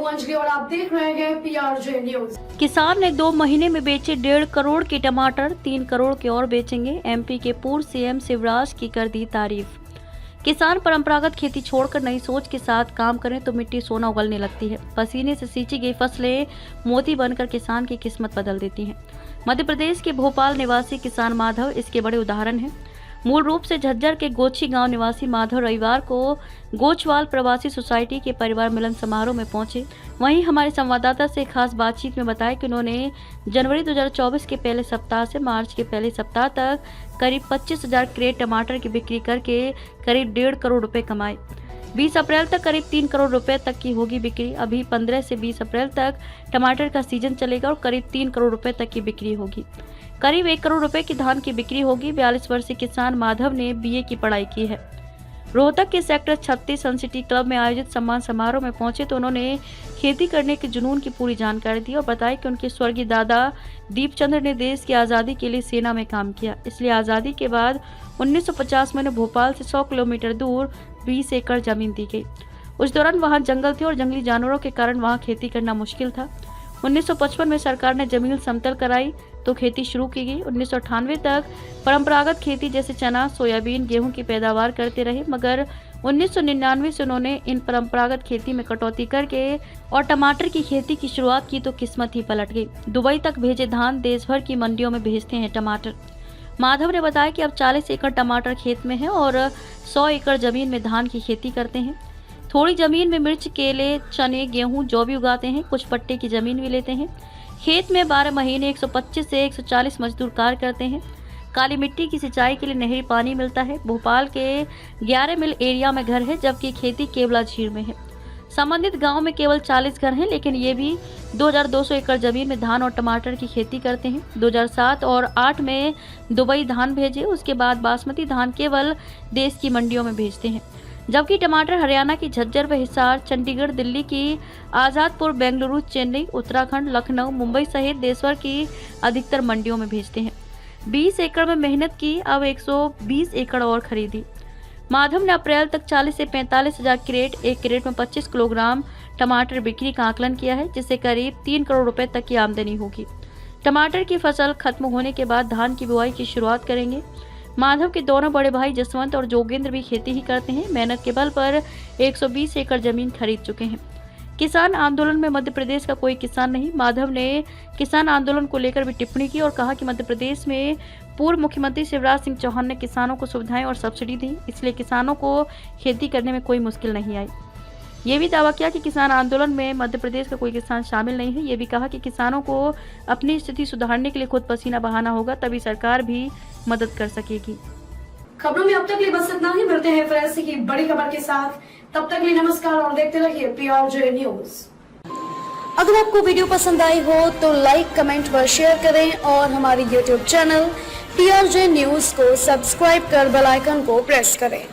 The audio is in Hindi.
अंजलि और आप देख रहे हैं PRJ न्यूज। किसान ने 2 महीने में बेचे 1.5 करोड़ के टमाटर, 3 करोड़ के और बेचेंगे। एमपी के पूर्व सीएम शिवराज की कर दी तारीफ। किसान परंपरागत खेती छोड़कर नई सोच के साथ काम करें तो मिट्टी सोना उगलने लगती है। पसीने से सींची गई फसलें मोती बनकर किसान की किस्मत बदल देती हैं। मध्य प्रदेश के भोपाल निवासी किसान माधव इसके बड़े उदाहरण हैं। मूल रूप से झज्जर के गोछी गांव निवासी माधव रविवार को गोचवाल प्रवासी सोसाइटी के परिवार मिलन समारोह में पहुंचे। वहीं हमारे संवाददाता से खास बातचीत में बताया कि उन्होंने जनवरी 2024 के पहले सप्ताह से मार्च के पहले सप्ताह तक करीब 25,000 क्रेट टमाटर की बिक्री करके करीब 1.5 करोड़ रुपए कमाए। 20 अप्रैल तक करीब 3 करोड़ रुपए तक की होगी बिक्री। अभी 15 से 20 अप्रैल तक टमाटर का सीजन चलेगा और करीब 3 करोड़ रुपए तक की बिक्री होगी। करीब 1 करोड़ रुपए की धान की बिक्री होगी। 42 वर्षीय किसान माधव ने BA की पढ़ाई की है। रोहतक के सेक्टर 36 सनसिटी क्लब में आयोजित सम्मान समारोह में पहुंचे तो उन्होंने खेती करने के जुनून की पूरी जानकारी दी और बताया कि उनके स्वर्गीय दादा दीपचंद्र ने देश की आज़ादी के लिए सेना में काम किया। इसलिए आज़ादी के बाद 1950 में भोपाल से 100 किलोमीटर दूर 20 एकड़ जमीन दी गई। उस दौरान वहां जंगल थे और जंगली जानवरों के कारण वहां खेती करना मुश्किल था। 1955 में सरकार ने जमीन समतल कराई तो खेती शुरू की गई। 1998 तक परंपरागत खेती जैसे चना, सोयाबीन, गेहूं की पैदावार करते रहे, मगर 1999 से उन्होंने इन परंपरागत खेती में कटौती करके और टमाटर की खेती की शुरुआत की तो किस्मत ही पलट गई। दुबई तक भेजे धान देश भर की मंडियों में भेजते हैं टमाटर। माधव ने बताया कि अब 40 एकड़ टमाटर खेत में है और 100 एकड़ जमीन में धान की खेती करते हैं। थोड़ी जमीन में मिर्च, केले, चने, गेहूं, जौ भी उगाते हैं। कुछ पट्टे की जमीन भी लेते हैं। खेत में 12 महीने 125 से 140 मजदूर कार्य करते हैं। काली मिट्टी की सिंचाई के लिए नहरी पानी मिलता है। भोपाल के 11 मील एरिया में घर है, जबकि खेती केवला झील में है। संबंधित गांव में केवल 40 घर हैं, लेकिन ये भी 2200 एकड़ जमीन में धान और टमाटर की खेती करते हैं। 2007 और 8 में दुबई धान भेजे, उसके बाद बासमती धान केवल देश की मंडियों में भेजते हैं, जबकि टमाटर हरियाणा की झज्जर व हिसार, चंडीगढ़, दिल्ली की आज़ादपुर, बेंगलुरु, चेन्नई, उत्तराखंड, लखनऊ, मुंबई सहित देशभर की अधिकतर मंडियों में भेजते हैं। 20 एकड़ में मेहनत की, अब 120 एकड़ और खरीदी। माधव ने अप्रैल तक 40 से 45 हजार क्रेट, एक क्रेट में 25 किलोग्राम टमाटर बिक्री का आकलन किया है, जिससे करीब 3 करोड़ रुपए तक की आमदनी होगी। टमाटर की फसल खत्म होने के बाद धान की बुआई की शुरुआत करेंगे। माधव के दोनों बड़े भाई जसवंत और जोगेंद्र भी खेती ही करते हैं। मेहनत के बल पर 120 एकड़ जमीन खरीद चुके हैं। किसान आंदोलन में मध्य प्रदेश का कोई किसान नहीं। माधव ने किसान आंदोलन को लेकर भी टिप्पणी की और कहा कि मध्य प्रदेश में पूर्व मुख्यमंत्री शिवराज सिंह चौहान ने किसानों को सुविधाएं और सब्सिडी दी, इसलिए किसानों को खेती करने में कोई मुश्किल नहीं आई। ये भी दावा किया कि किसान आंदोलन में मध्य प्रदेश का कोई किसान शामिल नहीं है। ये भी कहा कि किसानों को अपनी स्थिति सुधारने के लिए खुद पसीना बहाना होगा, तभी सरकार भी मदद कर सकेगी। खबरों में अब तक लिए बस इतना ही। मिलते हैं फिर ऐसी की बड़ी खबर के साथ। तब तक लिए नमस्कार और देखते रहिए PRJ न्यूज। अगर आपको वीडियो पसंद आई हो तो लाइक, कमेंट व शेयर करें और हमारी YouTube चैनल PRJ न्यूज को सब्सक्राइब कर बेल आइकन को प्रेस करें।